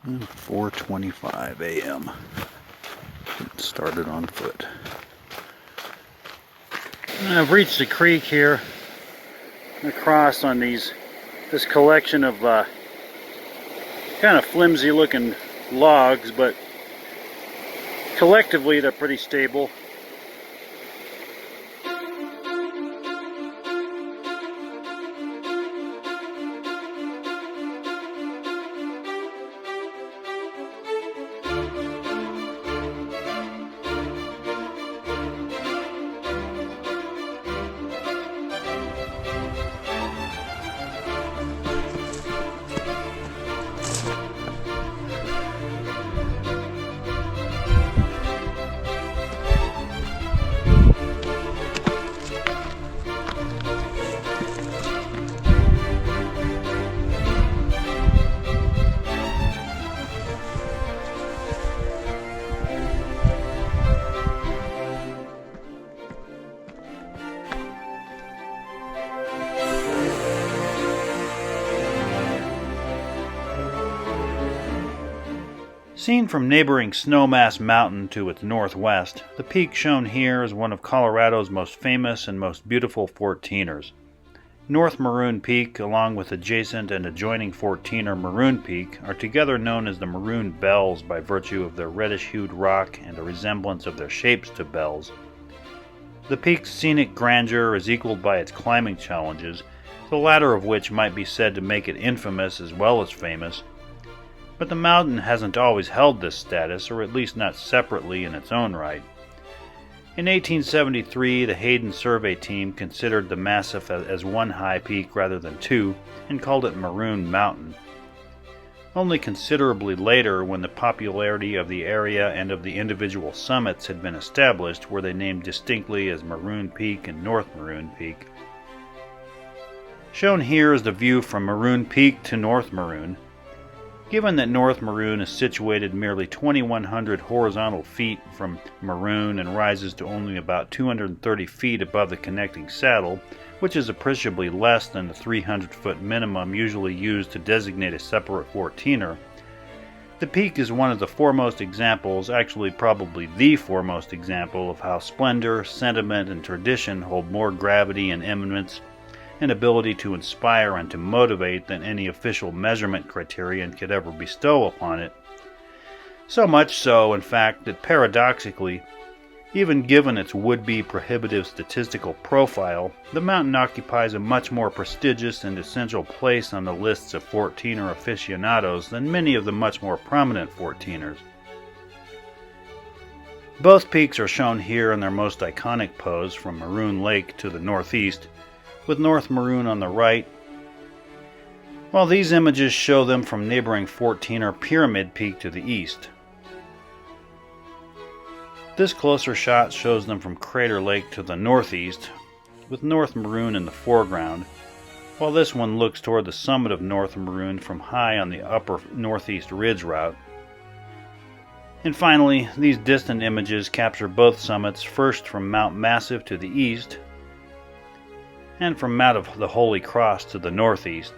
4:25 a.m. Started on foot. I've reached the creek here. Across on this collection of kind of flimsy looking logs, but collectively they're pretty stable. Seen from neighboring Snowmass Mountain to its northwest, the peak shown here is one of Colorado's most famous and most beautiful 14ers. North Maroon Peak, along with adjacent and adjoining 14er Maroon Peak, are together known as the Maroon Bells by virtue of their reddish-hued rock and a resemblance of their shapes to bells. The peak's scenic grandeur is equaled by its climbing challenges, the latter of which might be said to make it infamous as well as famous. But the mountain hasn't always held this status, or at least not separately in its own right. In 1873, the Hayden survey team considered the massif as one high peak rather than two, and called it Maroon Mountain. Only considerably later, when the popularity of the area and of the individual summits had been established, were they named distinctly as Maroon Peak and North Maroon Peak. Shown here is the view from Maroon Peak to North Maroon. Given that North Maroon is situated merely 2,100 horizontal feet from Maroon and rises to only about 230 feet above the connecting saddle, which is appreciably less than the 300-foot minimum usually used to designate a separate 14er, the peak is one of the foremost examples, actually probably the foremost example, of how splendor, sentiment, and tradition hold more gravity and eminence and ability to inspire and to motivate than any official measurement criterion could ever bestow upon it. So much so, in fact, that paradoxically, even given its would-be prohibitive statistical profile, the mountain occupies a much more prestigious and essential place on the lists of 14er aficionados than many of the much more prominent 14ers. Both peaks are shown here in their most iconic pose from Maroon Lake to the northeast, with North Maroon on the right, while these images show them from neighboring 14er Pyramid Peak to the east. This closer shot shows them from Crater Lake to the northeast, with North Maroon in the foreground, while this one looks toward the summit of North Maroon from high on the upper northeast ridge route. And finally, these distant images capture both summits, first from Mount Massive to the east, and from Mount of the Holy Cross to the northeast.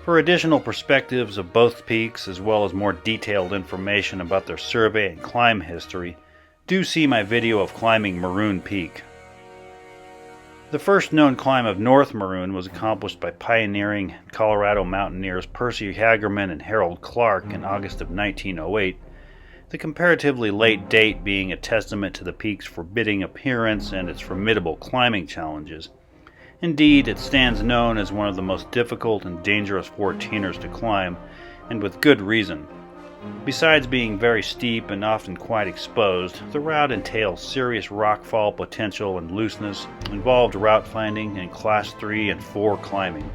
For additional perspectives of both peaks, as well as more detailed information about their survey and climb history, do see my video of climbing Maroon Peak. The first known climb of North Maroon was accomplished by pioneering Colorado mountaineers Percy Hagerman and Harold Clark in August of 1908, the comparatively late date being a testament to the peak's forbidding appearance and its formidable climbing challenges. Indeed, it stands known as one of the most difficult and dangerous 14ers to climb, and with good reason. Besides being very steep and often quite exposed, the route entails serious rockfall potential and looseness, involved route finding, and Class 3 and 4 climbing.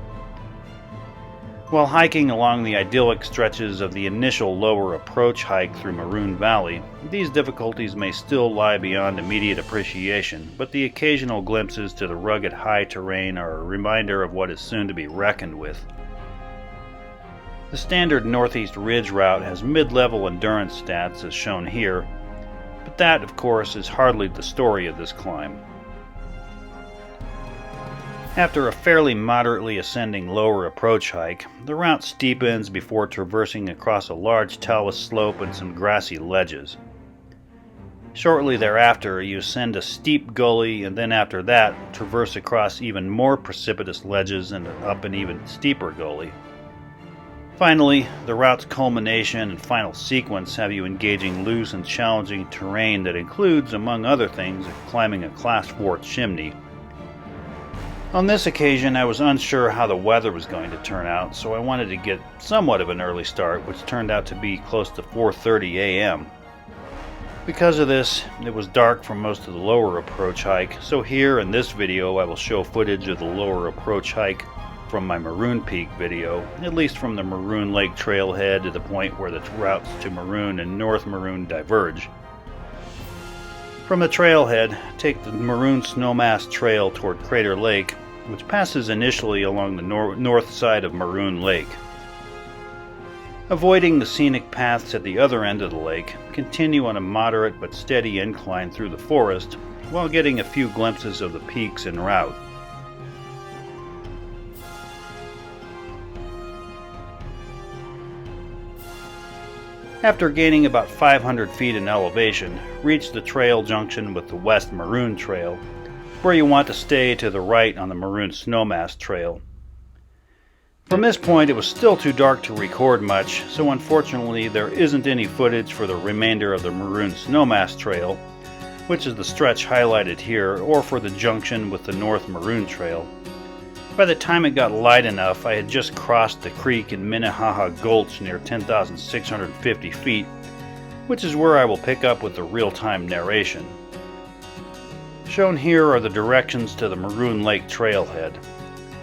While hiking along the idyllic stretches of the initial lower approach hike through Maroon Valley, these difficulties may still lie beyond immediate appreciation, but the occasional glimpses to the rugged high terrain are a reminder of what is soon to be reckoned with. The standard Northeast Ridge route has mid-level endurance stats as shown here, but that, of course, is hardly the story of this climb. After a fairly moderately ascending lower approach hike, the route steepens before traversing across a large talus slope and some grassy ledges. Shortly thereafter, you ascend a steep gully, and then after that, traverse across even more precipitous ledges and up an even steeper gully. Finally, the route's culmination and final sequence have you engaging loose and challenging terrain that includes, among other things, climbing a Class 4 chimney. On this occasion, I was unsure how the weather was going to turn out, so I wanted to get somewhat of an early start, which turned out to be close to 4:30 a.m. Because of this, it was dark for most of the lower approach hike, so here in this video I will show footage of the lower approach hike from my Maroon Peak video, at least from the Maroon Lake trailhead to the point where the routes to Maroon and North Maroon diverge. From the trailhead, take the Maroon Snowmass Trail toward Crater Lake, which passes initially along the north side of Maroon Lake. Avoiding the scenic paths at the other end of the lake, continue on a moderate but steady incline through the forest while getting a few glimpses of the peaks en route. After gaining about 500 feet in elevation, reach the trail junction with the West Maroon Trail, where you want to stay to the right on the Maroon Snowmass Trail. From this point, it was still too dark to record much, so unfortunately there isn't any footage for the remainder of the Maroon Snowmass Trail, which is the stretch highlighted here, or for the junction with the North Maroon Trail. By the time it got light enough, I had just crossed the creek in Minnehaha Gulch near 10,650 feet, which is where I will pick up with the real-time narration. Shown here are the directions to the Maroon Lake trailhead.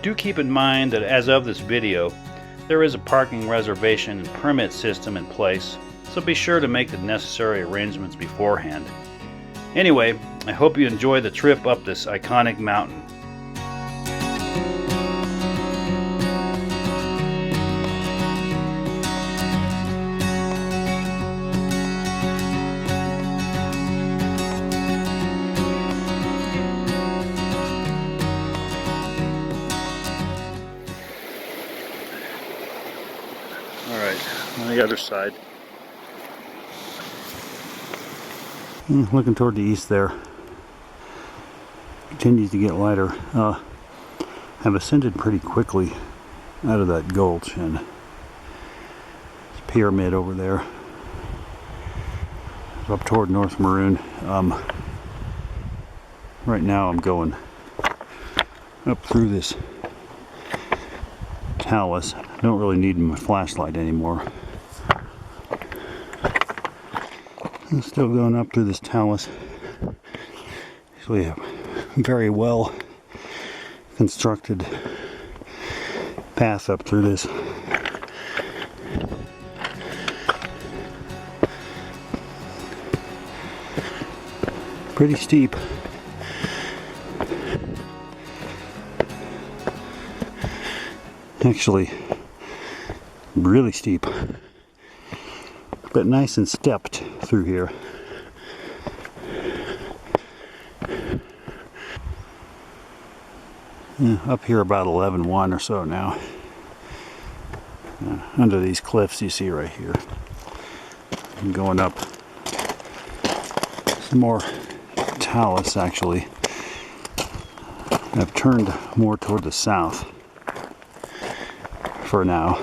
Do keep in mind that as of this video, there is a parking reservation and permit system in place, so be sure to make the necessary arrangements beforehand. Anyway, I hope you enjoy the trip up this iconic mountain. On the other side. Looking toward the east there. Continues to get lighter. I've ascended pretty quickly out of that gulch, and this pyramid over there up toward North Maroon. Right now I'm going up through this talus. I don't really need my flashlight anymore. I'm still going up through this talus. Actually a very well constructed path up through this. Pretty steep. Actually, really steep, but nice and stepped through here. Yeah, up here about 11:1 or so now. Under these cliffs you see right here. I'm going up some more talus actually. I've turned more toward the south for now.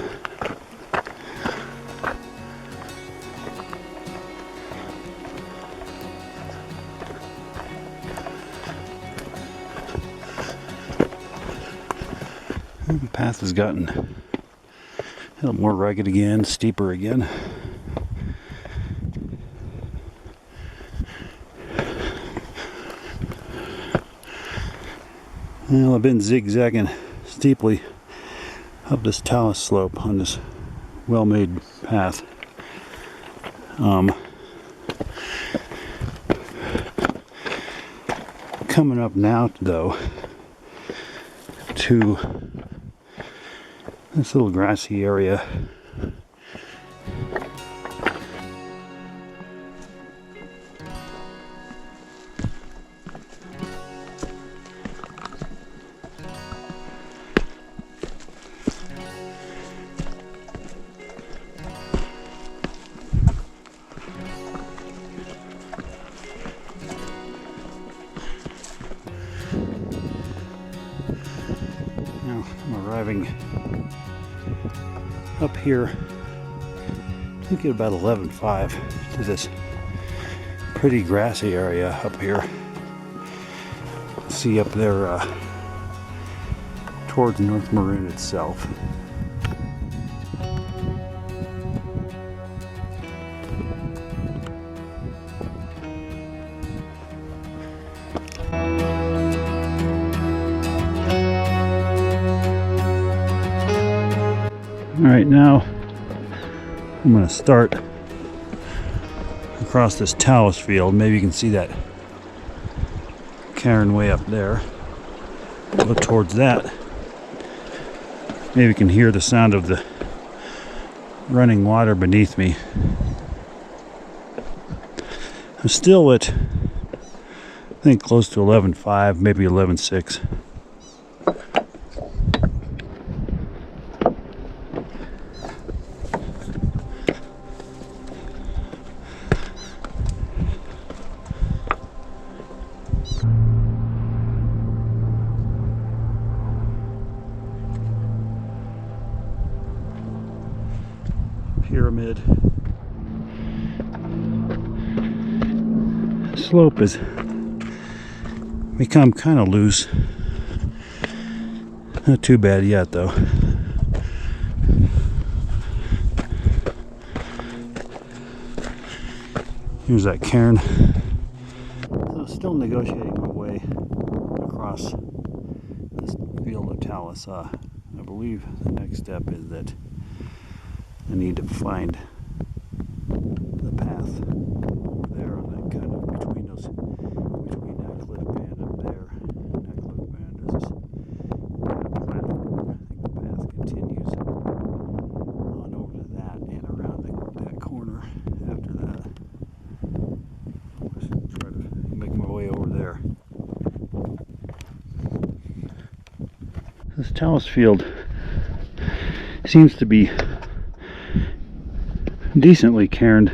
The path has gotten a little more rugged again, steeper again. Well, I've been zigzagging steeply up this talus slope on this well-made path. Coming up now, though, to this little grassy area. arriving up here, I think at about 11:05 to this pretty grassy area up here. See up there towards North Maroon itself. Alright, now I'm going to start across this talus field. Maybe you can see that cairn way up there. Go towards that. Maybe you can hear the sound of the running water beneath me. I'm still at, I think, close to 11:05, maybe 11:06. Pyramid. Slope has become kind of loose. Not too bad yet, though. Here's that cairn. So still negotiating my way across this field of talus. I believe the next step is that I need to find the path there on that kind of between that cliff band up there and that cliff band. There's this platform. I think the path continues on over to that and around that corner after that. Just try to make my way over there. This talus field seems to be decently cairned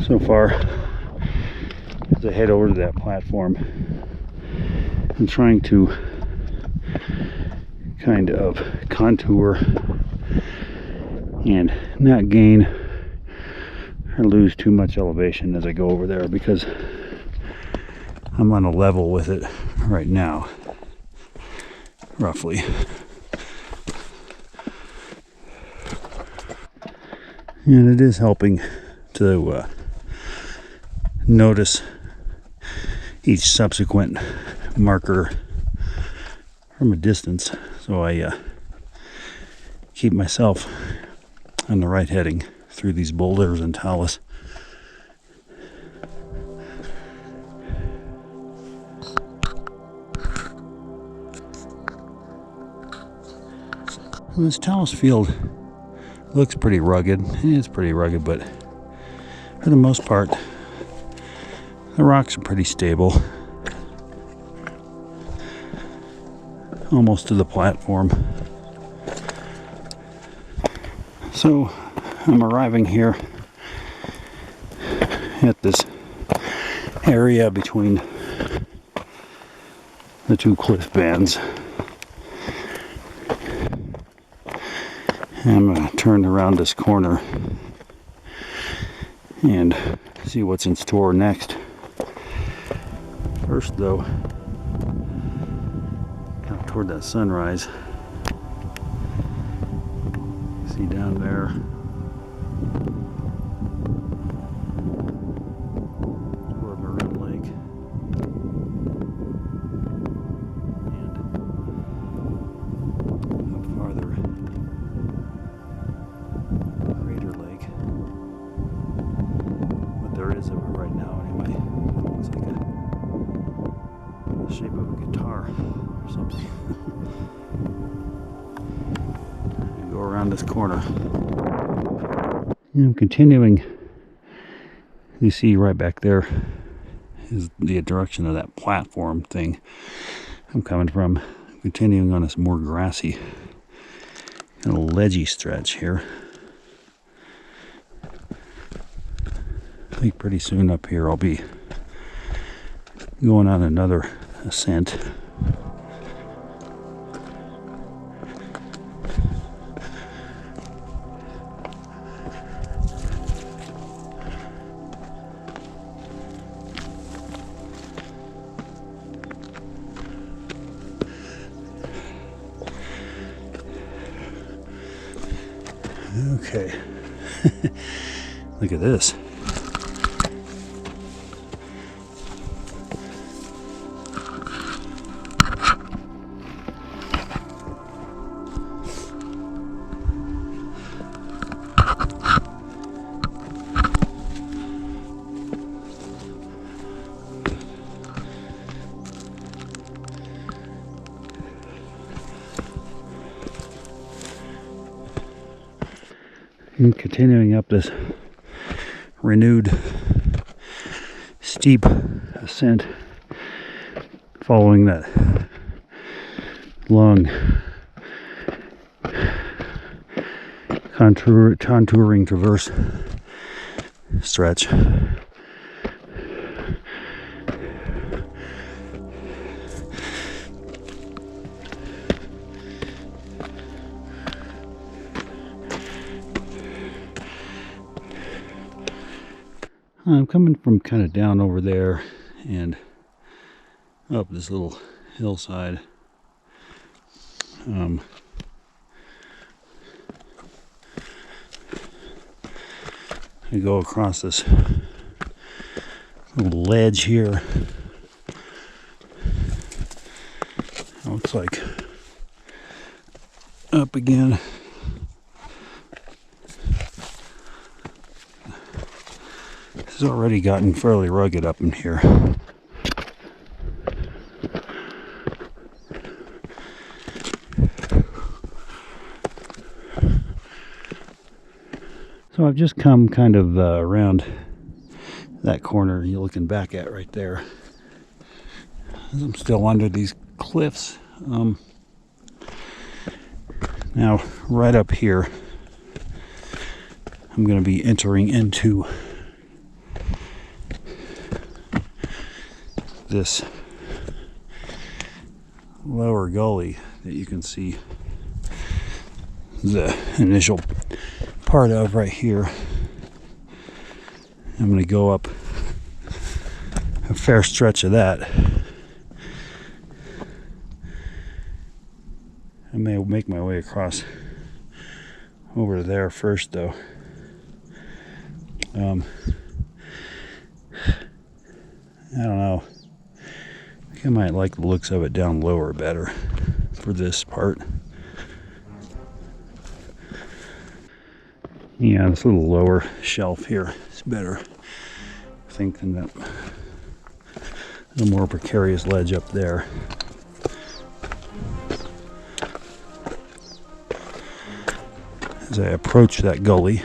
so far. As I head over to that platform, I'm trying to kind of contour and not gain or lose too much elevation as I go over there, because I'm on a level with it right now, roughly. And it is helping to notice each subsequent marker from a distance, so I keep myself on the right heading through these boulders and talus. Well, this talus field looks pretty rugged. It's pretty rugged, but for the most part, the rocks are pretty stable. Almost to the platform. So I'm arriving here at this area between the two cliff bands. I'm going to turn around this corner and see what's in store next. First, though, out toward that sunrise. See down there. Toward Maroon Lake. And up farther, Crater Lake. What there is of it right now, anyway. It looks like the shape of a guitar or something. Go around this corner. And I'm continuing. You see right back there is the direction of that platform thing I'm coming from. Continuing on this more grassy, kind of ledgy stretch here. I think pretty soon up here I'll be going on another ascent. Okay. Look at this. And continuing up this renewed steep ascent, following that long contouring traverse stretch. I'm coming from kind of down over there and up this little hillside. I go across this little ledge here. It looks like up again. It's already gotten fairly rugged up in here. So I've just come kind of around that corner you're looking back at right there. I'm still under these cliffs. Now, right up here, I'm going to be entering into this lower gully that you can see the initial part of right here. I'm going to go up a fair stretch of that. I may make my way across over to there first, though. I don't know. I think I might like the looks of it down lower better for this part. Yeah, this little lower shelf here is better, I think, than that the more precarious ledge up there. As I approach that gully,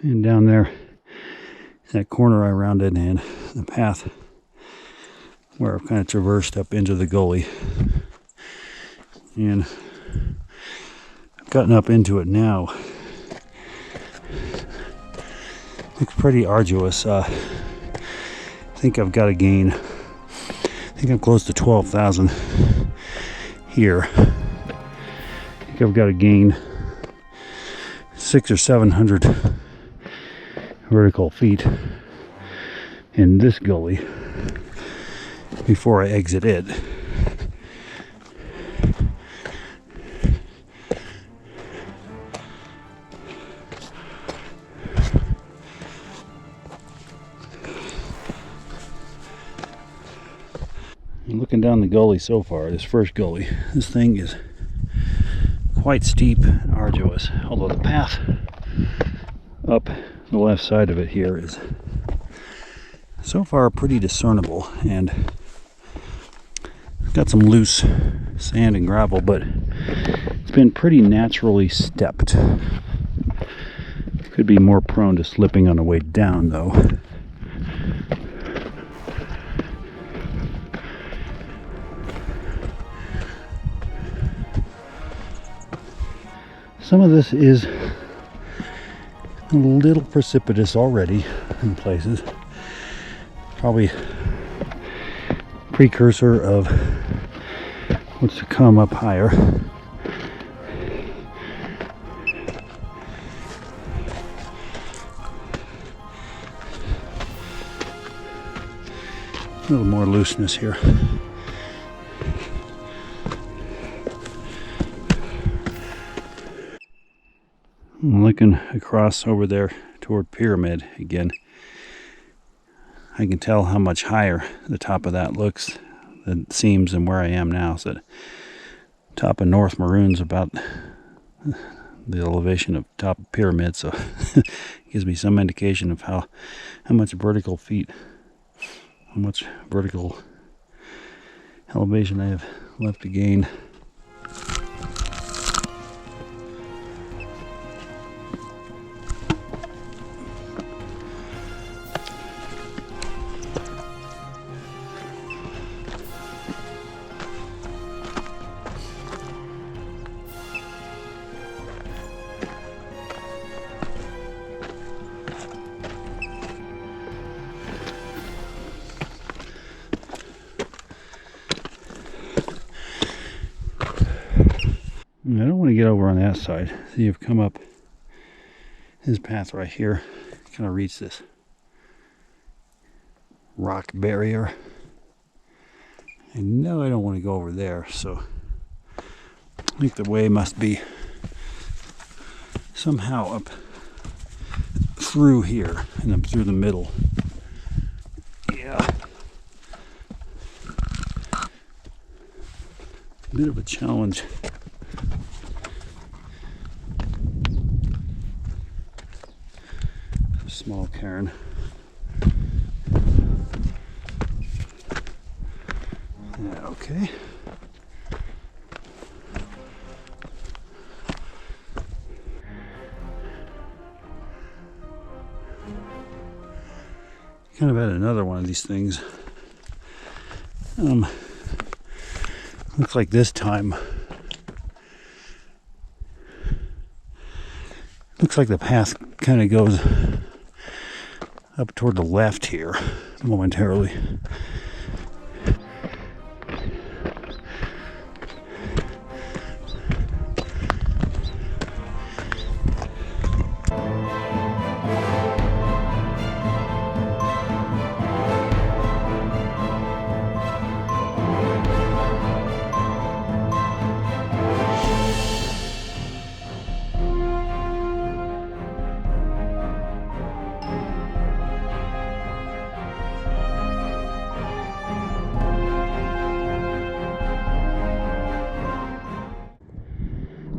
and down there, that corner I rounded and the path where I've kind of traversed up into the gully, and I've gotten up into it now. Looks pretty arduous. I think I've got to gain, I think I'm close to 12,000 here. I think I've got to gain 600 or 700 vertical feet in this gully before I exit it. And looking down the gully so far, this first gully, this thing is quite steep and arduous, although the path up the left side of it here is so far pretty discernible, and it's got some loose sand and gravel, but it's been pretty naturally stepped. Could be more prone to slipping on the way down, though. Some of this is a little precipitous already in places. Probably precursor of what's to come up higher. A little more looseness here. I'm looking across over there toward Pyramid again. I can tell how much higher the top of that looks, it seems, than where I am now. So the top of North Maroon's about the elevation of top of Pyramid, so it gives me some indication of how much vertical elevation I have left to gain. I don't want to get over on that side. So you've come up this path right here, kind of reach this rock barrier. I know I don't want to go over there, so I think the way must be somehow up through here and up through the middle. Yeah. A bit of a challenge. Small cairn. Yeah, okay. Kind of had another one of these things. Looks like this time looks like the path kind of goes up toward the left here momentarily.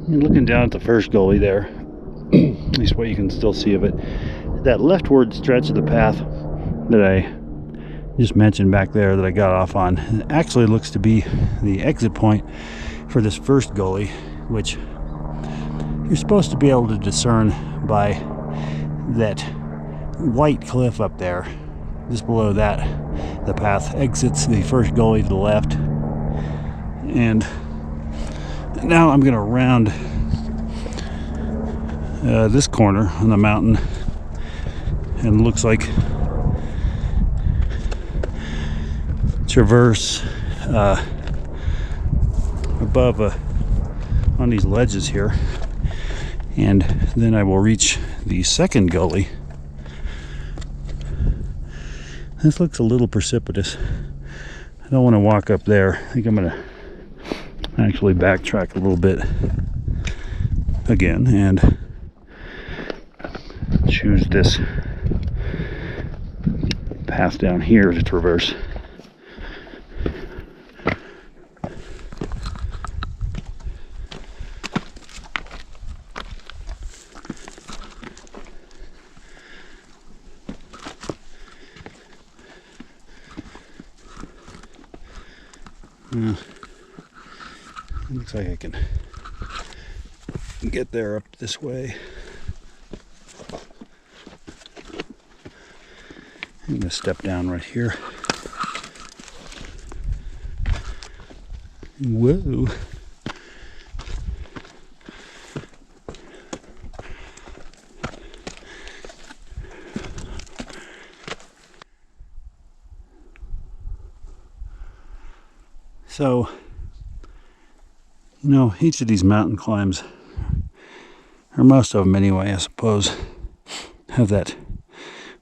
You're looking down at the first gully there, at least what you can still see of it. That leftward stretch of the path that I just mentioned back there that I got off on actually looks to be the exit point for this first gully, which you're supposed to be able to discern by that white cliff up there. Just below that, the path exits the first gully to the left. And now I'm going to round this corner on the mountain, and looks like traverse above on these ledges here, and then I will reach the second gully. This looks a little precipitous. I don't want to walk up there. I think I'm going to actually backtrack a little bit again and choose this path down here to traverse. Looks like I can get there up this way. I'm going to step down right here. Whoa. So, you know, each of these mountain climbs, or most of them anyway, I suppose, have that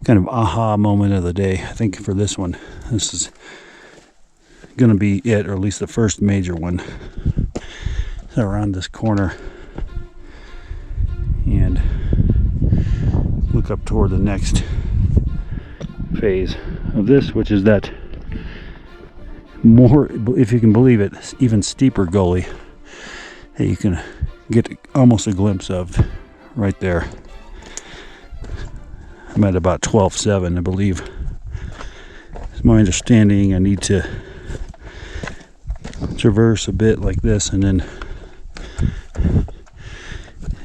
kind of aha moment of the day. I think for this one, this is going to be it, or at least the first major one. So around this corner and look up toward the next phase of this, which is that more, if you can believe it, even steeper gully that you can get almost a glimpse of right there. I'm at about 12.7, I believe. It's my understanding I need to traverse a bit like this and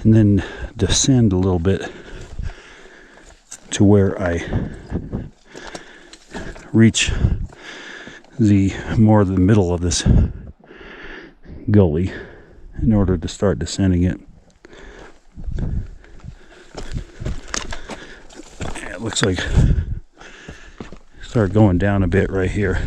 then descend a little bit to where I reach the middle of this gully in order to start descending it. It looks like start going down a bit right here.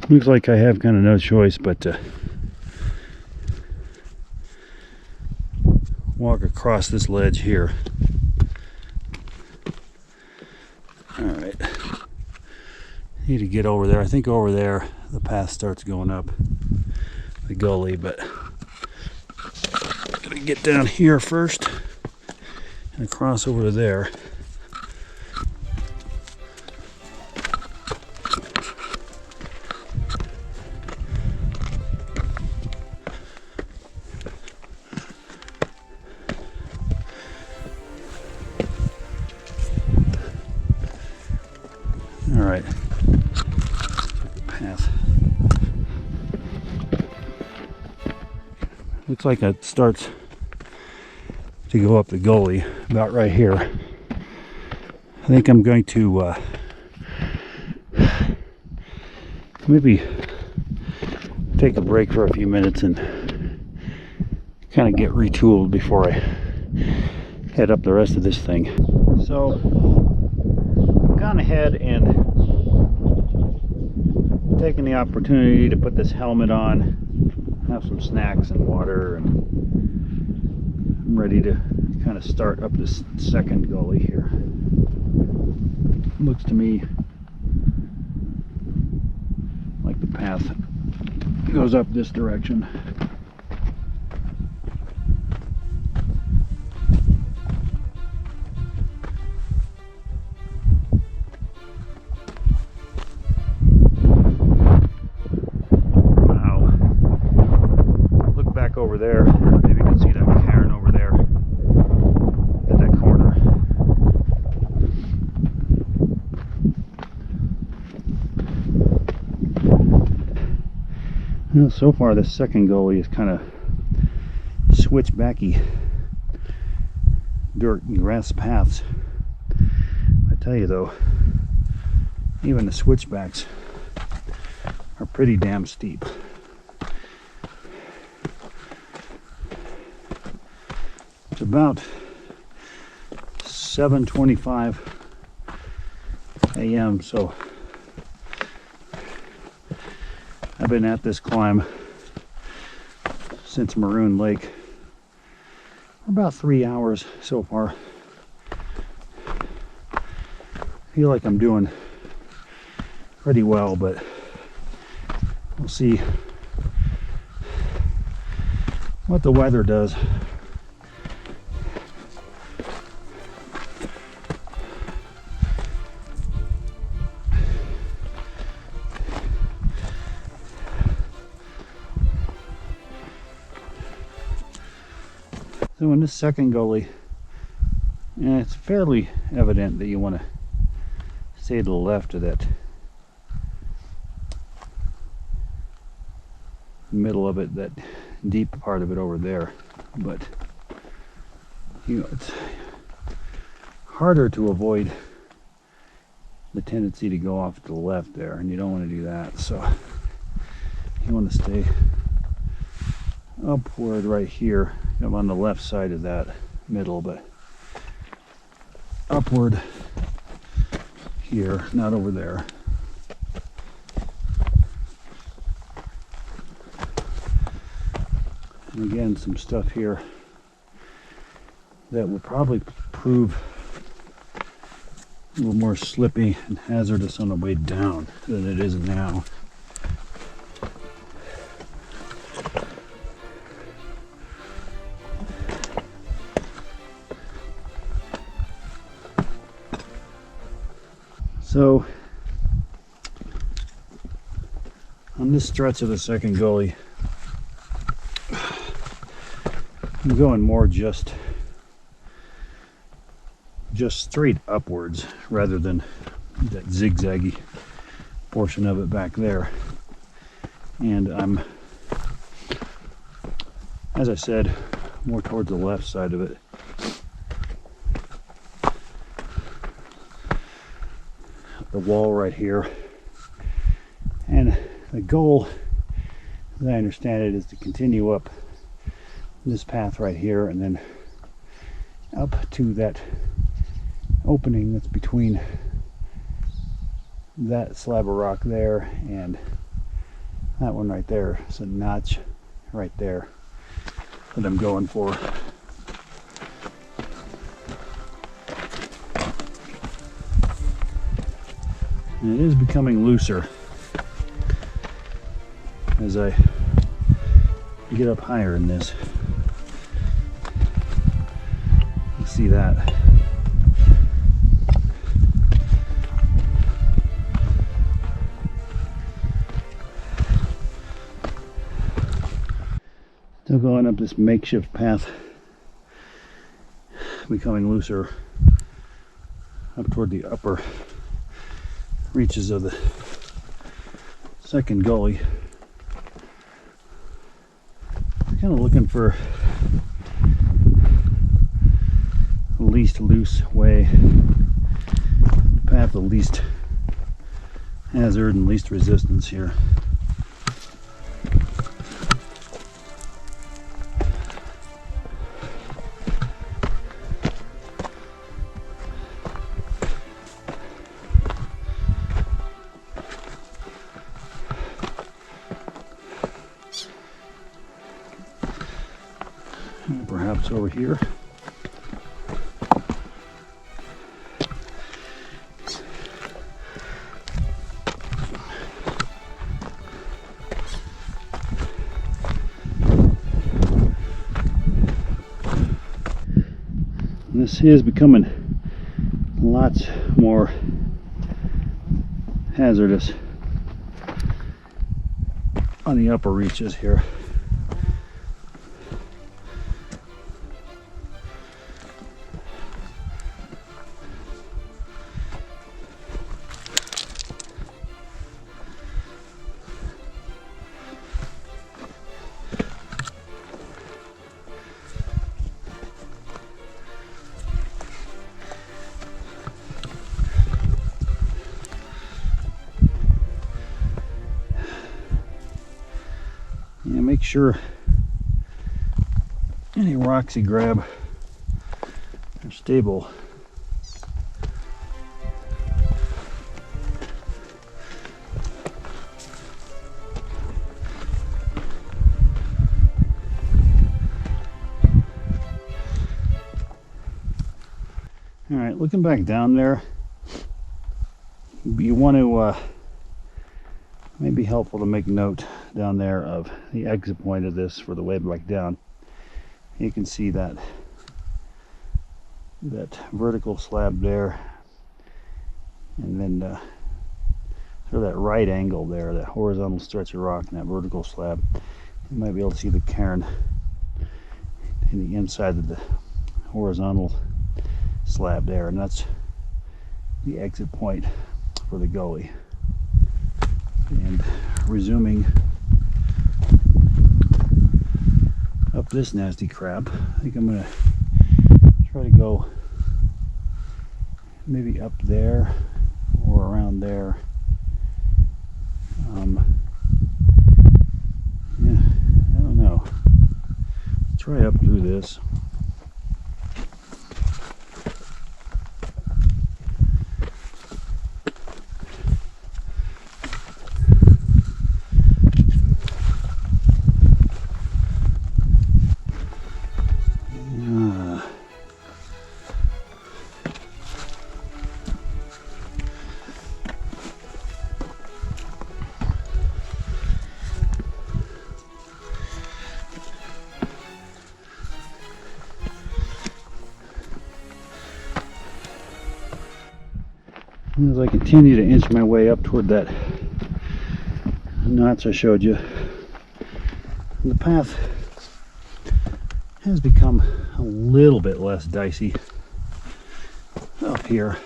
Looks like I have kind of no choice but to walk across this ledge here. Alright. Need to get over there. I think over there the path starts going up the gully, but I'm gonna get down here first and cross over to there. All right, path. Looks like it starts to go up the gully about right here. I think I'm going to maybe take a break for a few minutes and kind of get retooled before I head up the rest of this thing. So I've gone ahead and taken the opportunity to put this helmet on, have some snacks and water, and I'm ready to kind of start up this second gully here. Looks to me like the path goes up this direction. Over there, maybe you can see that cairn over there at that corner. Well, so far this second gully is kind of switchbacky dirt and grass paths. I tell you though, even the switchbacks are pretty damn steep. It's about 7:25 a.m. so I've been at this climb since Maroon Lake for about 3 hours so far. I feel like I'm doing pretty well, but we'll see what the weather does. So in this second gully, it's fairly evident that you want to stay to the left of that middle of it, that deep part of it over there. But you know, it's harder to avoid the tendency to go off to the left there, and you don't want to do that. So You want to stay upward right here. I'm on the left side of that middle, but upward here, not over there. And again, some stuff here that will probably prove a little more slippy and hazardous on the way down than it is now. So on this stretch of the second gully, I'm going more just straight upwards rather than that zigzaggy portion of it back there. And I'm, as I said, more towards the left side of it. The wall right here. And the goal, as I understand it, is to continue up this path right here and then up to that opening that's between that slab of rock there and that one right there. It's a notch right there that I'm going for. And it is becoming looser as I get up higher in this. You see that. Still going up this makeshift path, becoming looser up toward the upper reaches of the second gully. Kind of looking for the least loose way, the path of least hazard and least resistance here. And perhaps over here. This is becoming lots more hazardous on the upper reaches here. Yeah, make sure any rocks you grab are stable. All right, looking back down there, you want to may be helpful to make note down there of the exit point of this for the way back down. You can see that vertical slab there, and then sort of that right angle there, that horizontal stretch of rock and that vertical slab. You might be able to see the cairn in the inside of the horizontal slab there, and that's the exit point for the gully. And resuming up this nasty crap, I think I'm gonna try to go maybe up there or around there, try up through this. As I continue to inch my way up toward that notch I showed you, the path has become a little bit less dicey up here,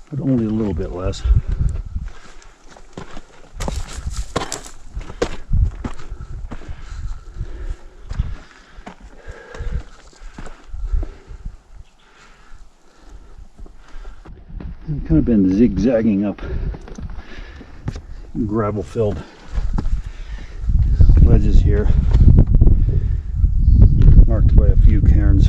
but only a little bit less. I've kind of been zigzagging up gravel-filled ledges here, marked by a few cairns.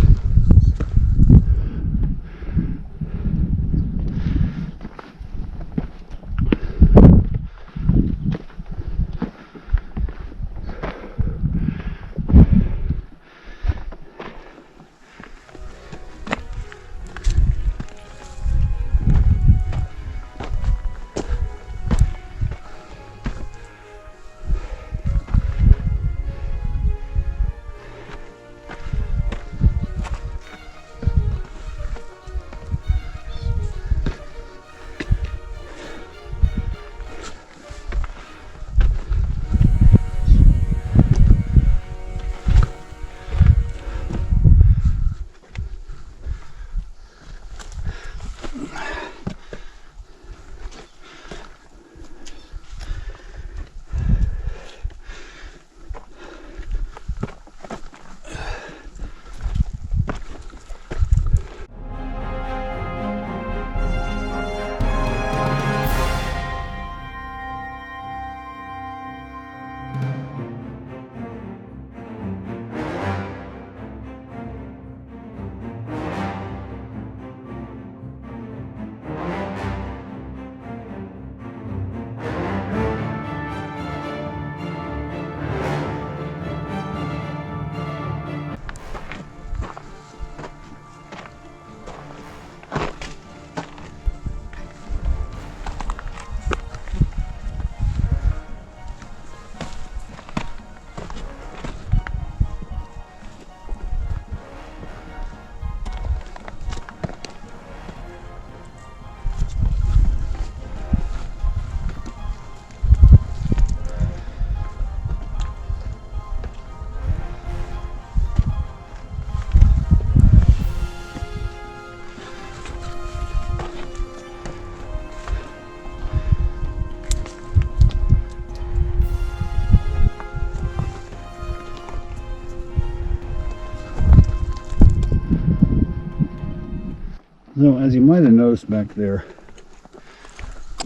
So, as you might have noticed back there,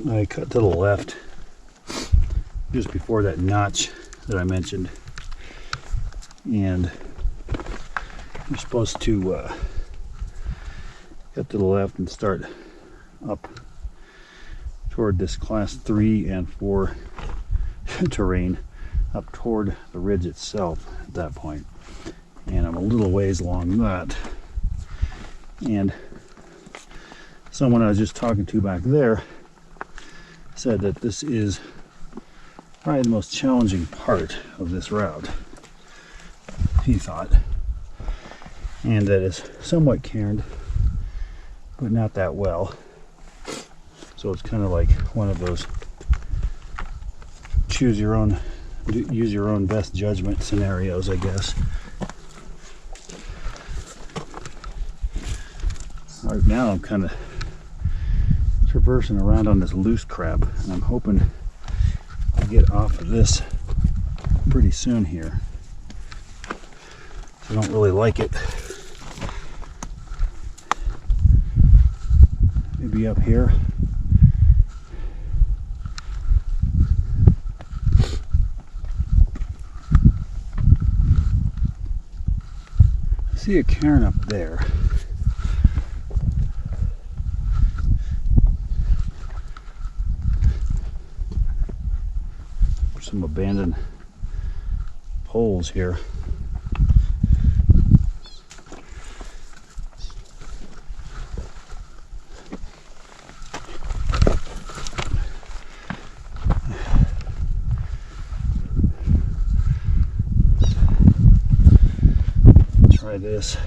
I cut to the left just before that notch that I mentioned, and you're supposed to cut to the left and start up toward this class 3 and 4 terrain, up toward the ridge itself at that point. And I'm a little ways along that, and someone I was just talking to back there said that this is probably the most challenging part of this route, he thought, and that it's somewhat cairned, but not that well. So it's kind of like one of those use your own best judgment scenarios, I guess. Right now I'm kind of traversing around on this loose crap, and I'm hoping to get off of this pretty soon here. I don't really like it. Maybe up here. See a cairn up there. Some abandoned poles here. Try this.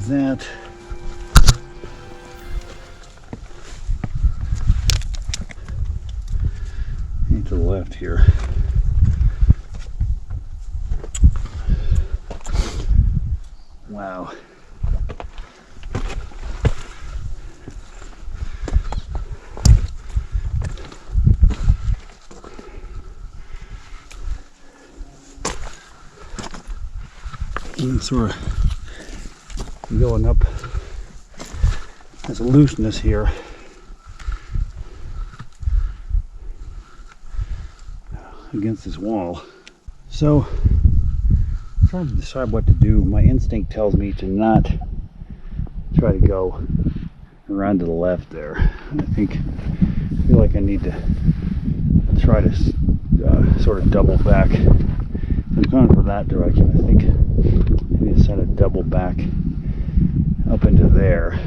That and to the left here. Wow. And sort of going up, there's a looseness here. Against this wall. So I'm trying to decide what to do. My instinct tells me to not try to go around to the left there. And I feel like I need to try to sort of double back. I'm going for that direction. I think I need to send a double back up into there.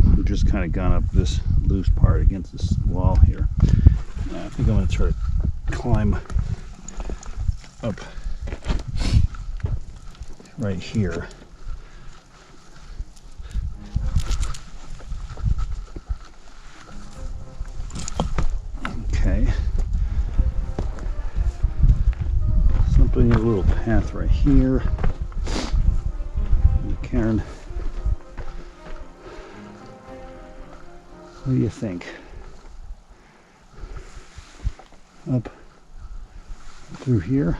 I've just kind of gone up this loose part against this wall here. I think I'm going to try to climb up right here. Okay. Something, a little path right here. Karen, what do you think? Up through here.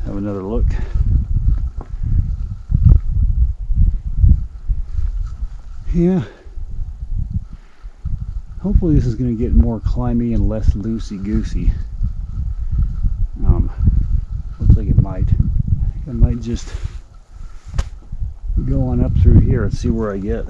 Have another look. Yeah. Hopefully this is going to get more climby and less loosey-goosey. Looks like it might. I might just go on up through here and see where I get.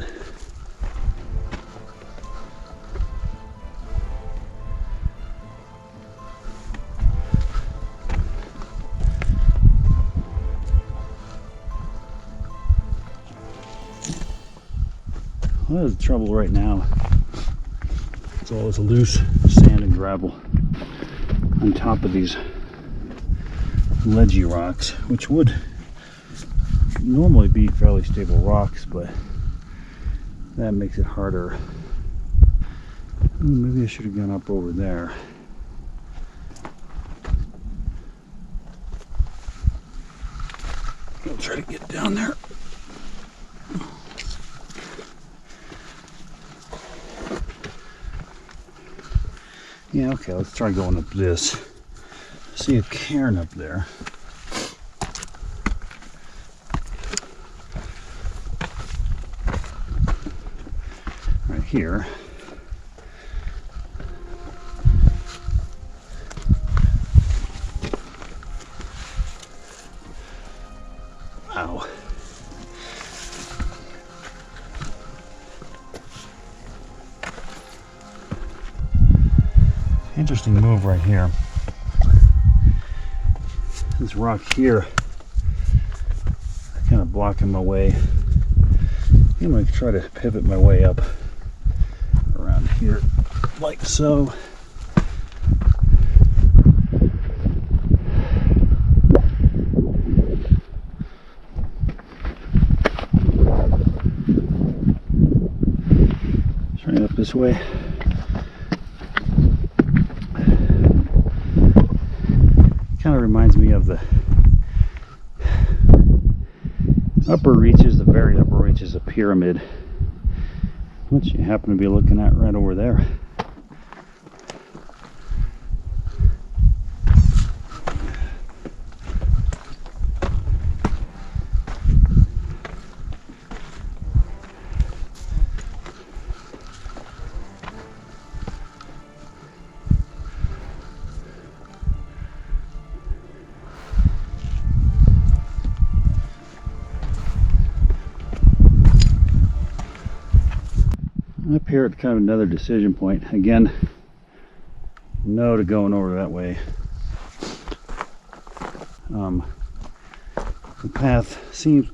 Well, that's the trouble right now. It's always loose sand and gravel on top of these ledgy rocks, which would normally be fairly stable rocks, but that makes it harder. Maybe I should have gone up over there. I'll try to get down there. Yeah, okay, let's try going up this. See a cairn up there. Right here. Wow. Interesting move right here. This rock here kind of blocking my way. I'm going to try to pivot my way up around here like so. Trying up this way. Kind of reminds me of the upper reaches, the very upper reaches of Pyramid What you happen to be looking at right over there? Up here at kind of another decision point. Again, no to going over that way.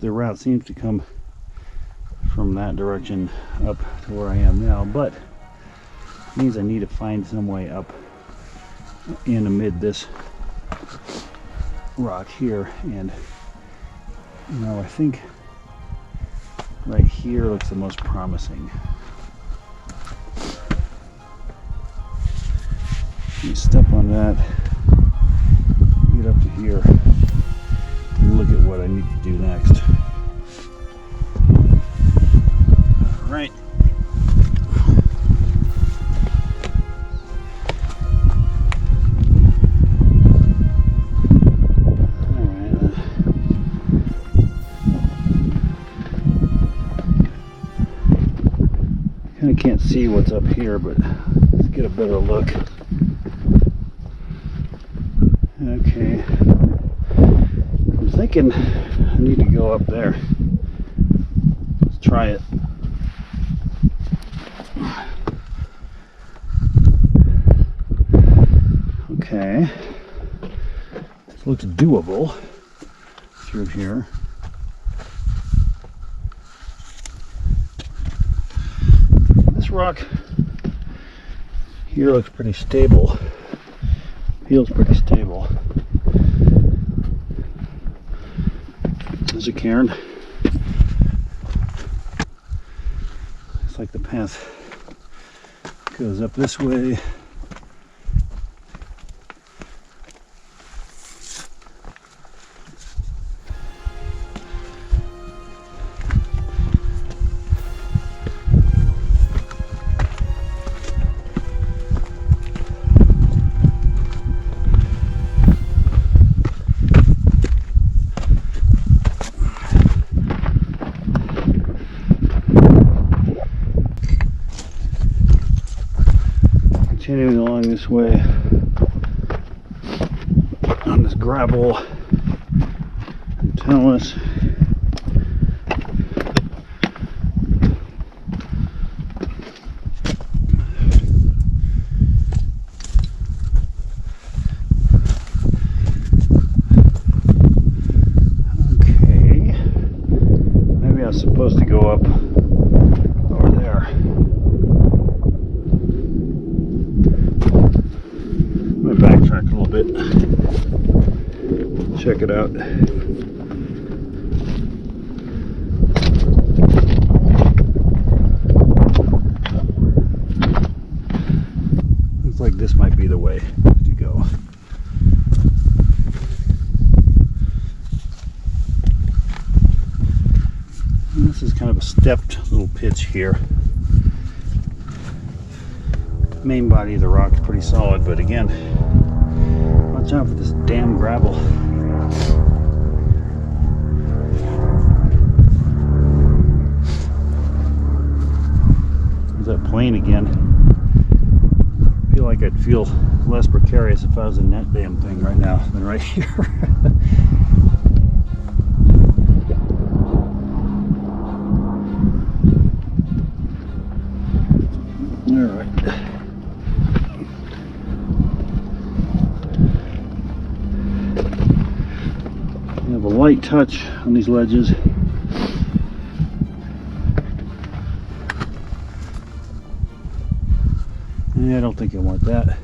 The route seems to come from that direction up to where I am now, but it means I need to find some way up in amid this rock here, and you know, I think right here looks the most promising. You step on that, get up to here, and look at what I need to do next. All right. Kind of can't see what's up here, but let's get a better look. Okay, I'm thinking I need to go up there. Let's try it. Okay, this looks doable through here. This rock here looks pretty stable. Feels pretty stable. There's a cairn. Looks like the path goes up this way. Continuing along this way on this gravel and talus. Okay, maybe I was supposed to go up over there. Backtrack a little bit, check it out. Looks like this might be the way to go. And this is kind of a stepped little pitch here. Main body of the rock is pretty solid, but again, watch out for this damn gravel. There's that plane again. I feel like I'd feel less precarious if I was in that damn thing right now than right here. All right. A light touch on these ledges. I don't think I want that.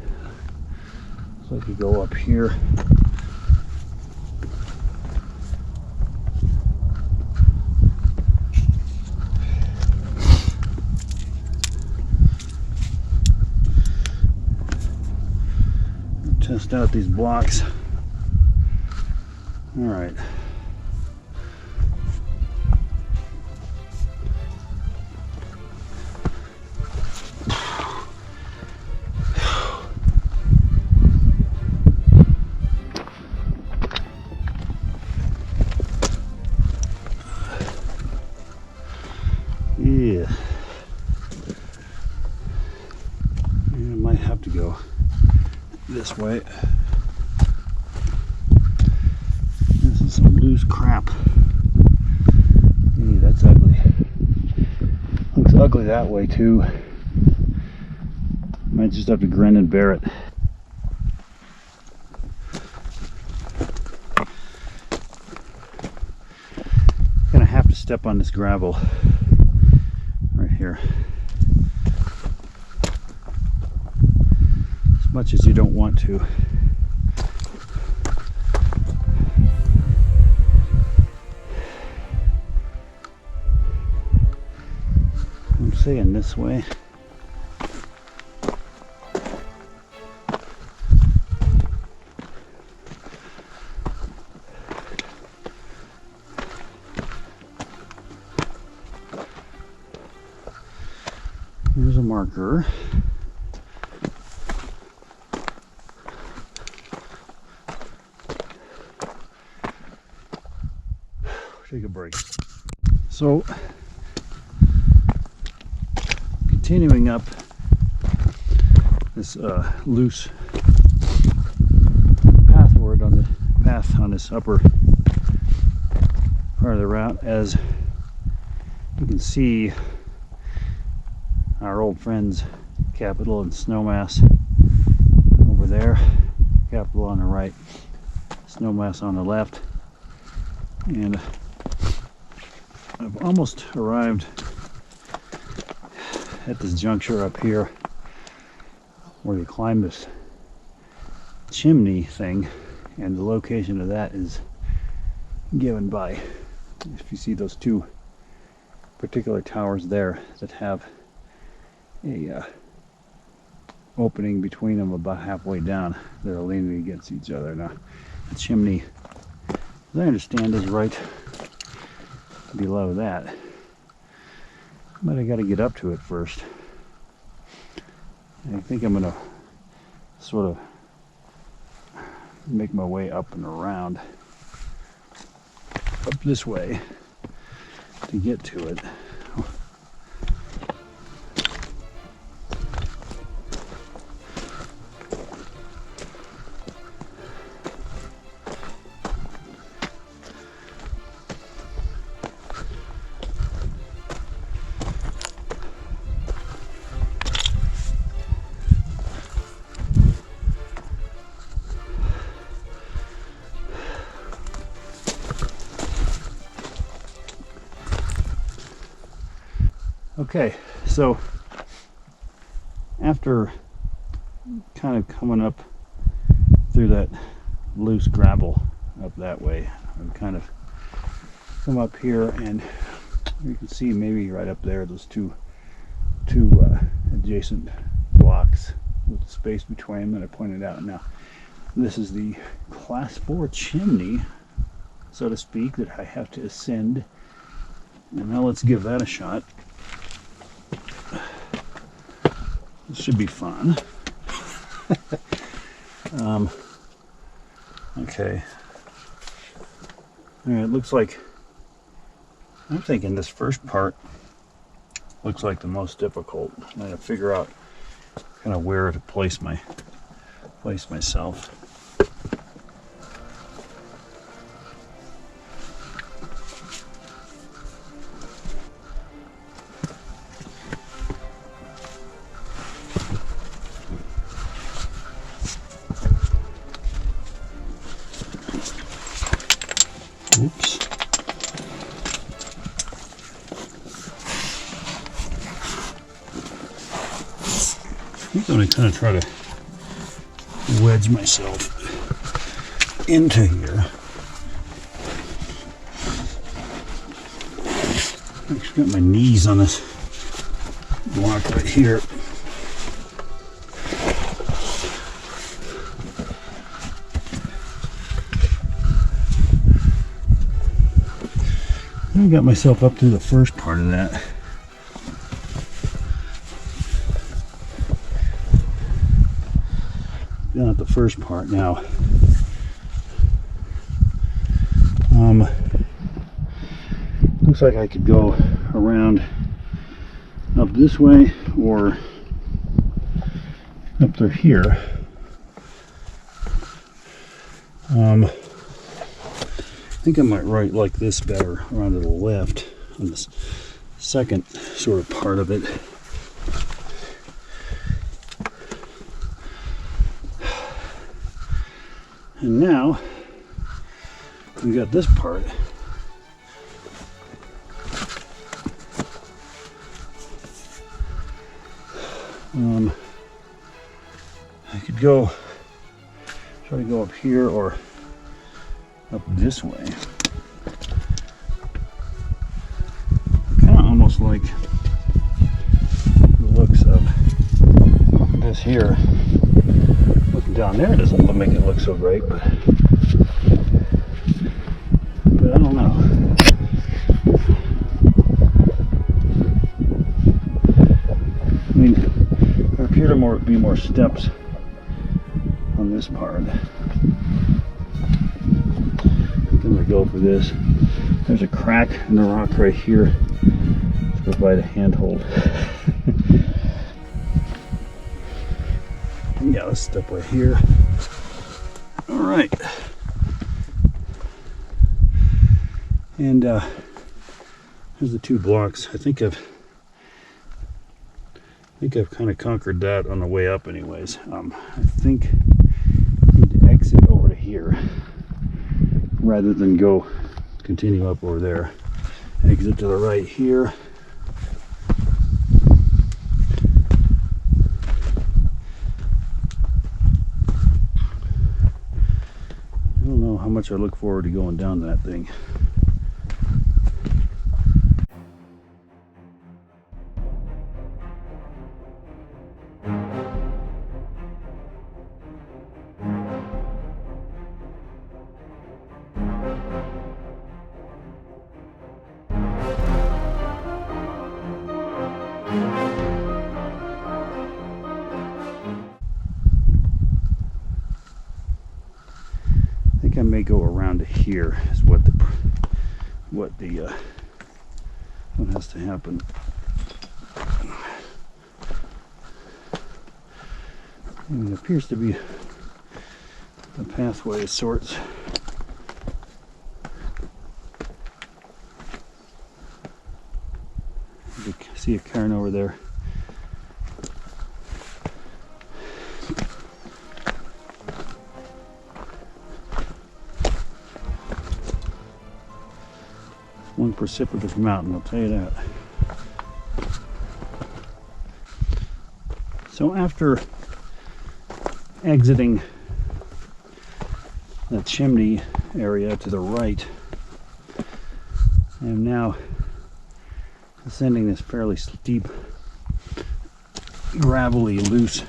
So I could go up here. Test out these blocks. All right. you. I might have to go this way. This is some loose crap. Hey, that's ugly. Looks ugly that way too. Might just have to grin and bear it. Gonna have to step on this gravel right here. As much as you don't want to. I'm saying this way. Here's a marker. Take a break. So, continuing up this loose pathward on the path on this upper part of the route, as you can see our old friends Capitol and Snowmass over there. Capitol on the right, Snowmass on the left, and I've almost arrived at this juncture up here where you climb this chimney thing, and the location of that is given by, if you see those two particular towers there that have a opening between them about halfway down. They're leaning against each other. Now the chimney, as I understand, is right below that, but I got to get up to it first. I think I'm gonna sort of make my way up and around up this way to get to it. Okay, so after kind of coming up through that loose gravel up that way, I've kind of come up here, and you can see maybe right up there those two adjacent blocks with the space between them that I pointed out. Now this is the class 4 chimney, so to speak, that I have to ascend, and now let's give that a shot. This should be fun. Okay. All right, looks like, I'm thinking this first part looks like the most difficult. I gotta figure out kind of where to place myself. Oops. I think I'm going to kind of try to wedge myself into here. I actually got my knees on this block right here. I got myself up to the first part of that. Down at the first part now. Looks like I could go around up this way or up through here. I think I might write like this better, around to the left on this second sort of part of it. And now we got this part. I could try to go up here or up this way. Kind of almost like the looks of this here. Looking down there doesn't make it look so great, but I don't know. I mean, there appear to be more steps on this part. I'm gonna go for this. There's a crack in the rock right here to provide a handhold. Yeah, let's step right here. All right. And here's the 2 blocks. I think I've kind of conquered that on the way up anyways. I think I need to exit over to here rather than continue up over there. Exit to the right here. I don't know how much I look forward to going down that thing. I may go around to here is what has to happen. And it appears to be a pathway of sorts. You can see a cairn over there. One precipitous mountain, I'll tell you that. So after exiting the chimney area to the right, I am now ascending this fairly steep, gravelly, loose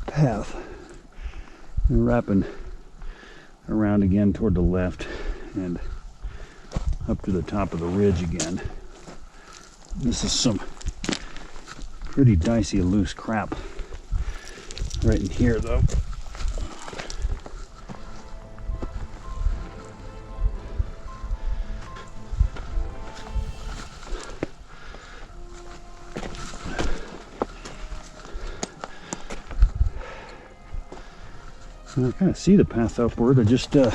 path and wrapping around again toward the left and up to the top of the ridge again. This is some pretty dicey loose crap right in here though. And I kind of see the path upward. I just I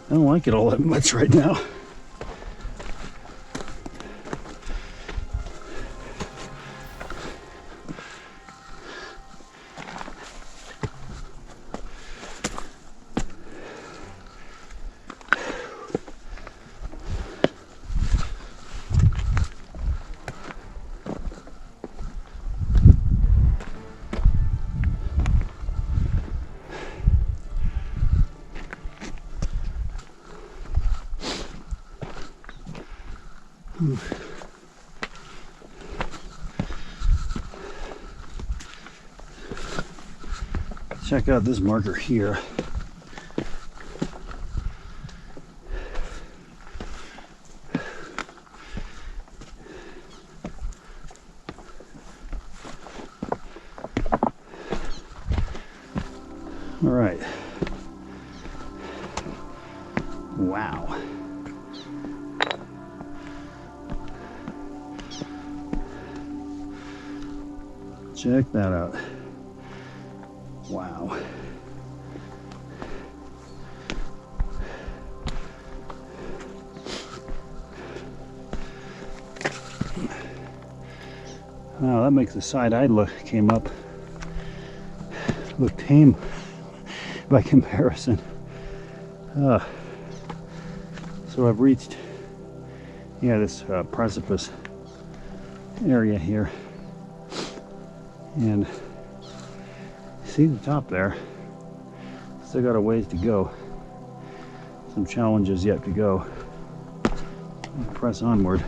don't like it all that much right now. Check out this marker here. All right. Wow. Check that out. Wow. Wow, that makes the side I came up look tame by comparison. So I've reached, this precipice area here, and see the top there. Still got a ways to go. Some challenges yet to go. Press onward.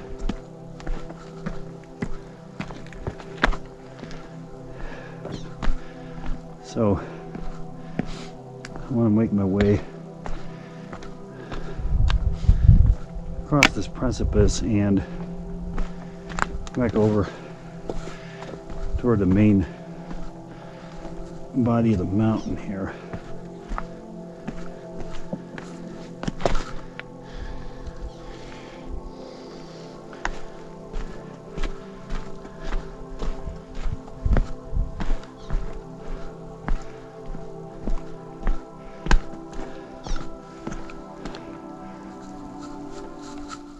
So I want to make my way across this precipice and back over toward the main body of the mountain here.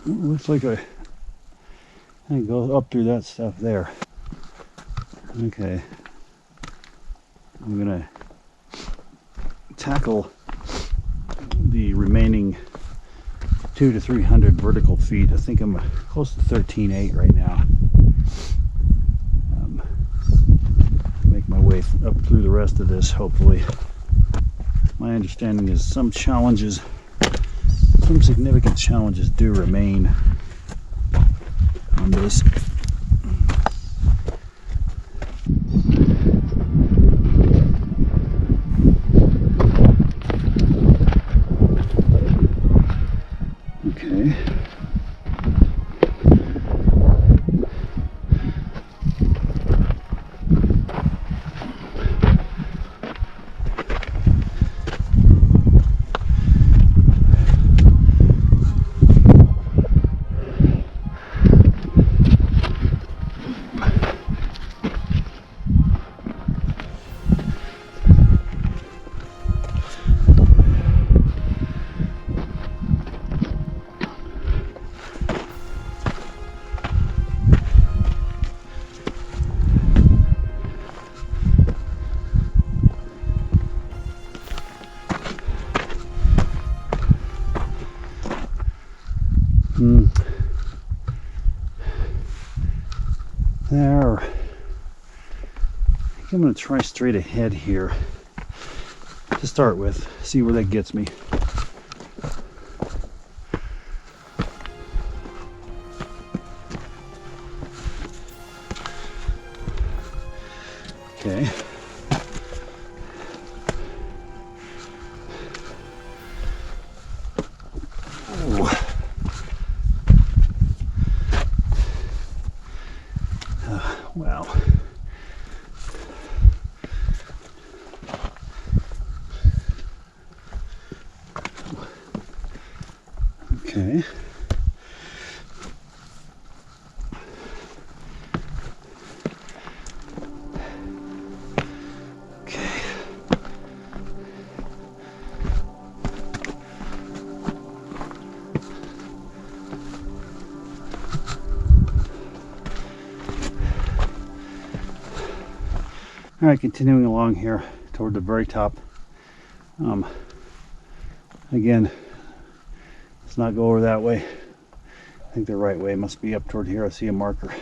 Looks like I go up through that stuff there. Okay, I'm gonna tackle the remaining 200 to 300 vertical feet. I think I'm close to 13.8 right now. Make my way up through the rest of this, hopefully. My understanding is some significant challenges do remain on this. Okay. There. I think I'm going to try straight ahead here to start with, see where that gets me. Okay. Wow. Okay. All right, continuing along here toward the very top. Again, let's not go over that way. I think the right way must be up toward here. I see a marker.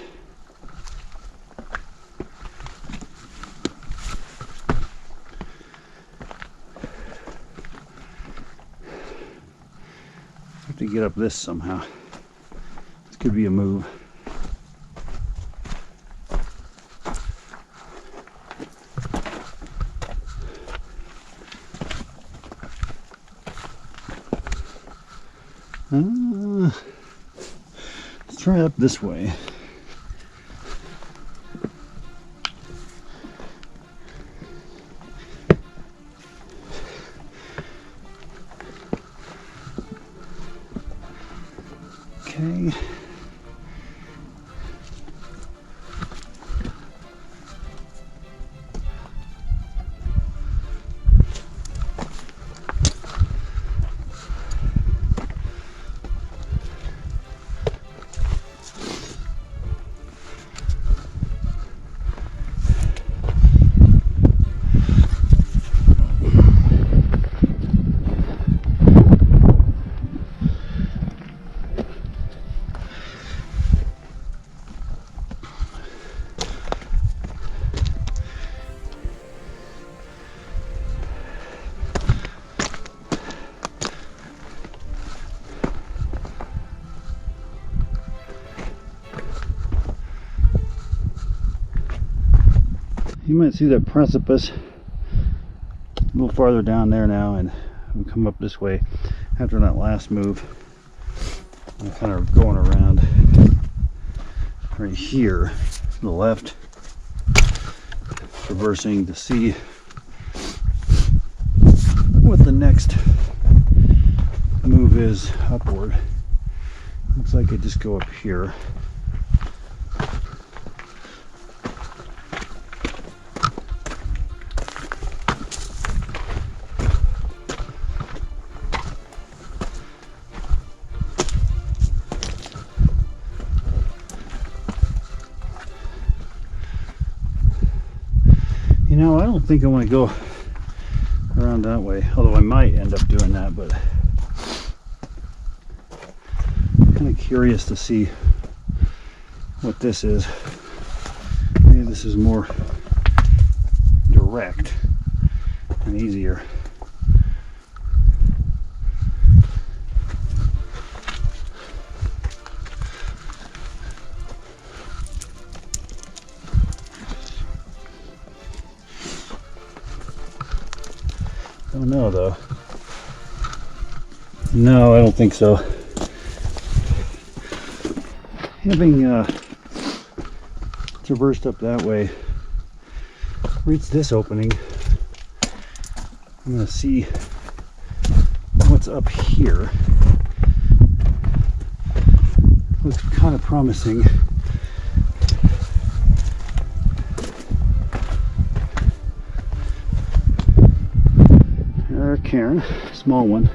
Have to get up this somehow. This could be a move. Let's try up this way. Okay. You might see that precipice a little farther down there now, and we come up this way after that last move. I'm kind of going around right here to the left, traversing to see what the next move is upward. Looks like I just go up here. You know, I don't think I want to go around that way, although I might end up doing that, but I'm kind of curious to see what this is. Maybe this is more direct and easier. Don't know though. No, I don't think so. Having traversed up that way, reached this opening, I'm going to see what's up here. Looks kind of promising. Cairn, small one.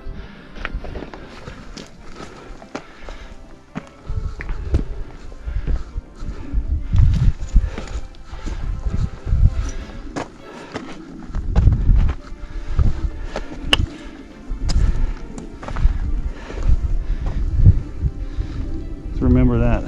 Let's remember that.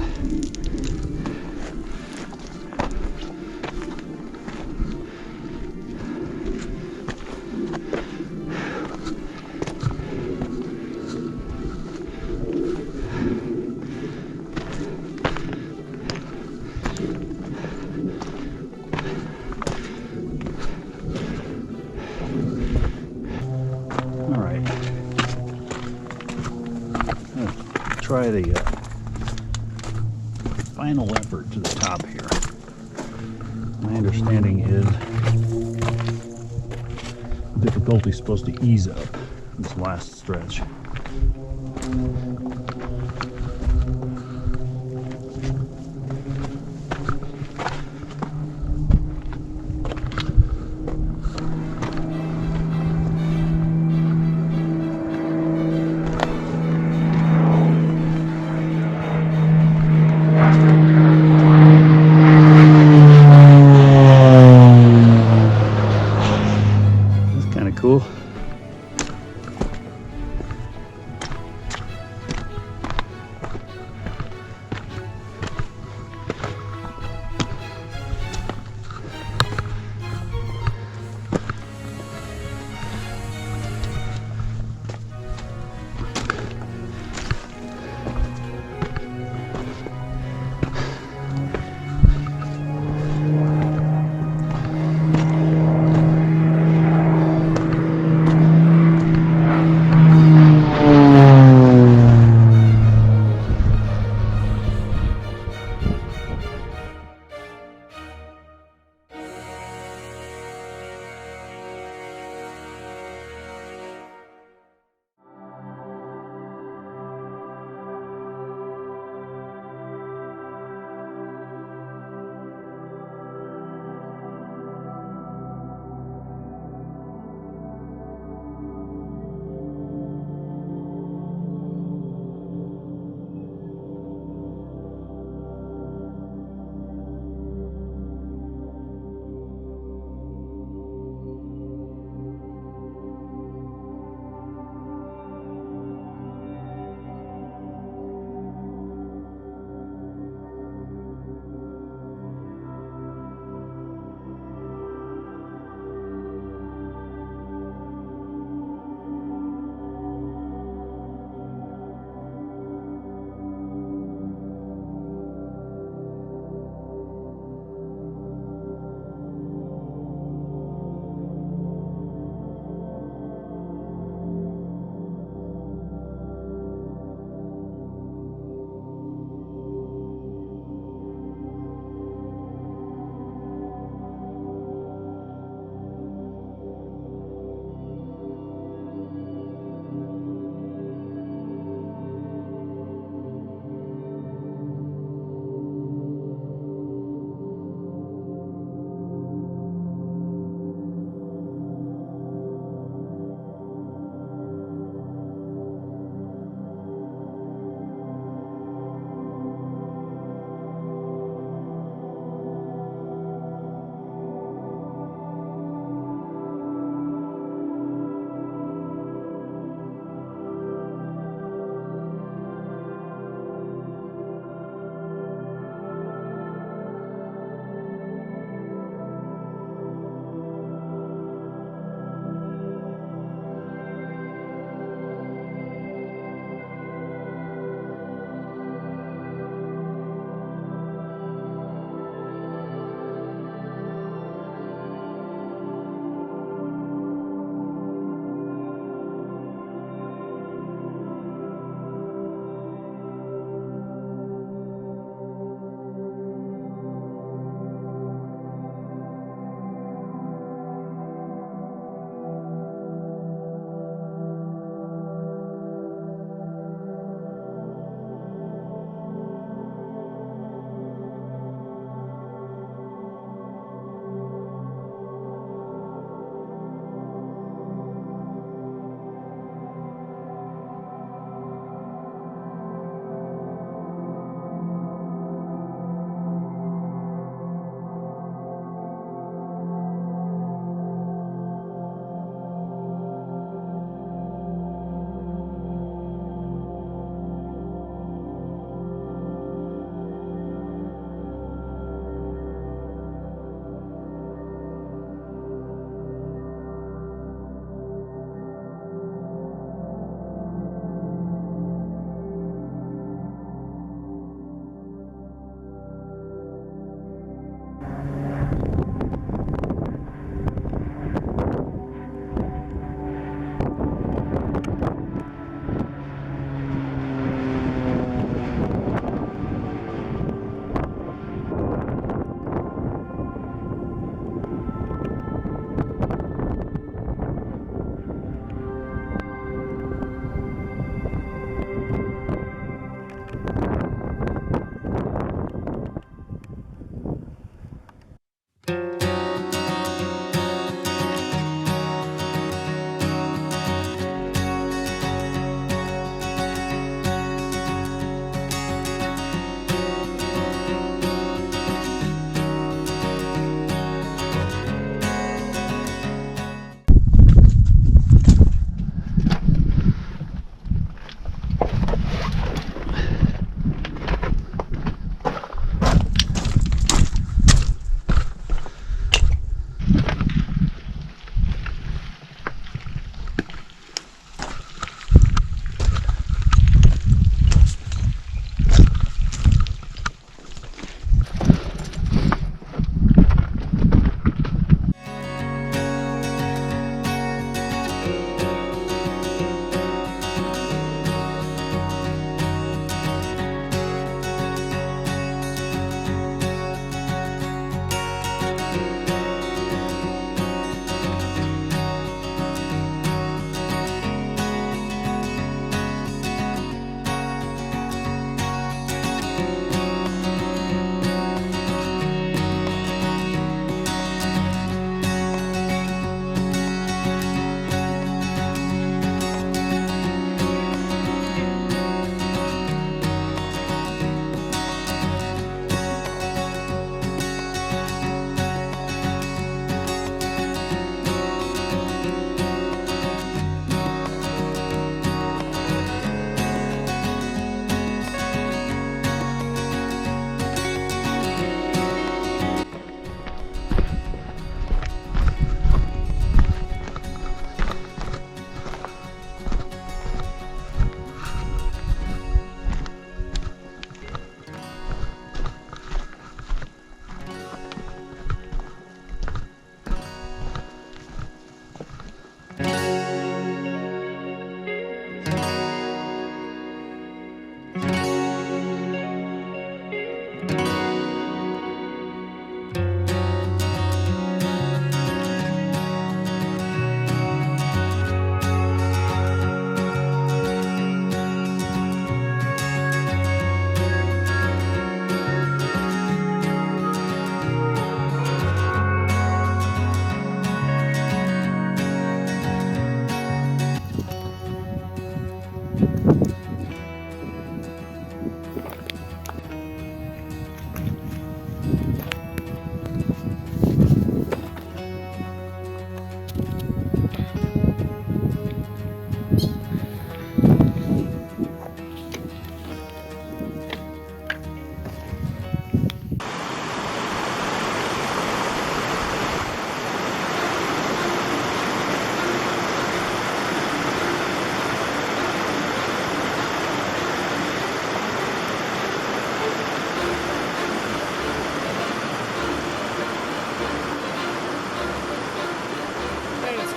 Try the final effort to the top here. My understanding is the difficulty is supposed to ease up this last stretch. Cool.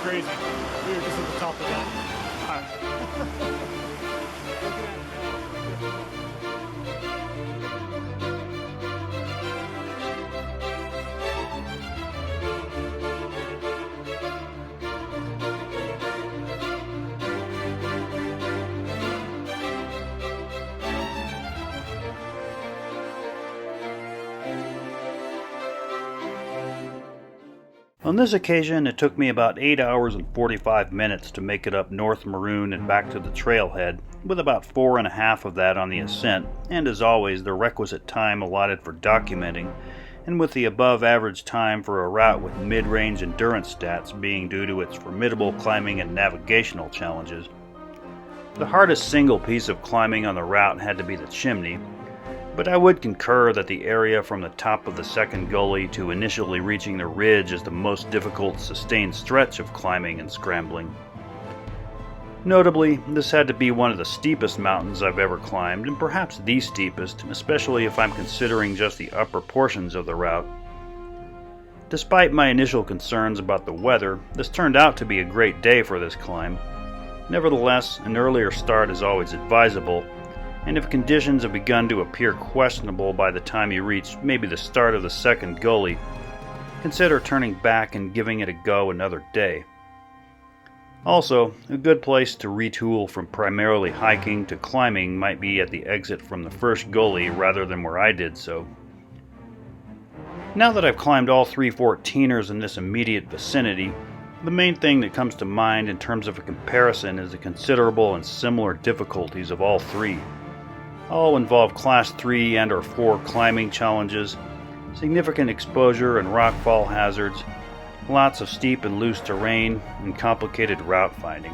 Crazy. We were just at the top of that. On this occasion, it took me about 8 hours and 45 minutes to make it up North Maroon and back to the trailhead, with about 4.5 of that on the ascent, and as always, the requisite time allotted for documenting, and with the above average time for a route with mid-range endurance stats being due to its formidable climbing and navigational challenges. The hardest single piece of climbing on the route had to be the chimney, but I would concur that the area from the top of the second gully to initially reaching the ridge is the most difficult sustained stretch of climbing and scrambling. Notably, this had to be one of the steepest mountains I've ever climbed, and perhaps the steepest, especially if I'm considering just the upper portions of the route. Despite my initial concerns about the weather, this turned out to be a great day for this climb. Nevertheless, an earlier start is always advisable, and if conditions have begun to appear questionable by the time you reach maybe the start of the second gully, consider turning back and giving it a go another day. Also, a good place to retool from primarily hiking to climbing might be at the exit from the first gully rather than where I did so. Now that I've climbed all 3 14ers in this immediate vicinity, the main thing that comes to mind in terms of a comparison is the considerable and similar difficulties of all 3. All involve Class 3 and or 4 climbing challenges, significant exposure and rockfall hazards, lots of steep and loose terrain, and complicated route finding.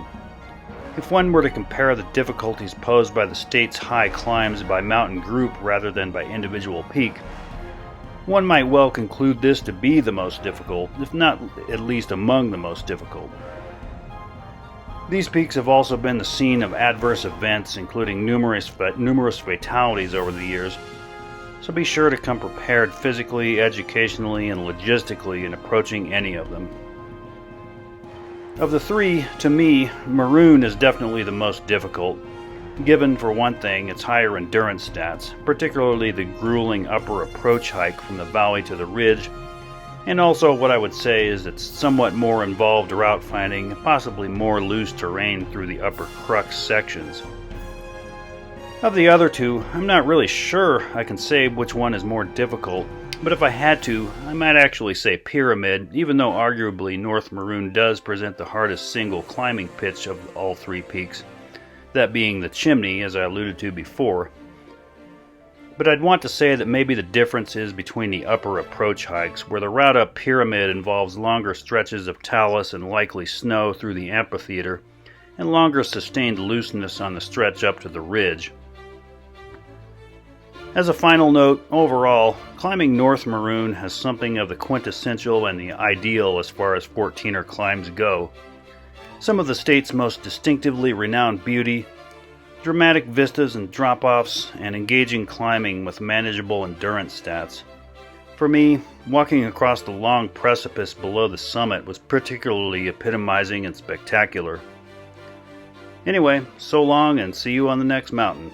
If one were to compare the difficulties posed by the state's high climbs by mountain group rather than by individual peak, one might well conclude this to be the most difficult, if not at least among the most difficult. These peaks have also been the scene of adverse events, including numerous fatalities over the years, so be sure to come prepared physically, educationally, and logistically in approaching any of them. Of the 3, to me, Maroon is definitely the most difficult, given, for one thing, its higher endurance stats, particularly the grueling upper approach hike from the valley to the ridge, and also what I would say is its somewhat more involved route finding, possibly more loose terrain through the upper crux sections. Of the other 2, I'm not really sure I can say which one is more difficult, but if I had to, I might actually say Pyramid, even though arguably North Maroon does present the hardest single climbing pitch of all 3 peaks, that being the chimney, as I alluded to before. But I'd want to say that maybe the difference is between the upper approach hikes, where the route up Pyramid involves longer stretches of talus and likely snow through the amphitheater, and longer sustained looseness on the stretch up to the ridge. As a final note, overall, climbing North Maroon has something of the quintessential and the ideal as far as 14er climbs go. Some of the state's most distinctively renowned beauty, dramatic vistas and drop-offs, and engaging climbing with manageable endurance stats. For me, walking across the long precipice below the summit was particularly epitomizing and spectacular. Anyway, so long and see you on the next mountain.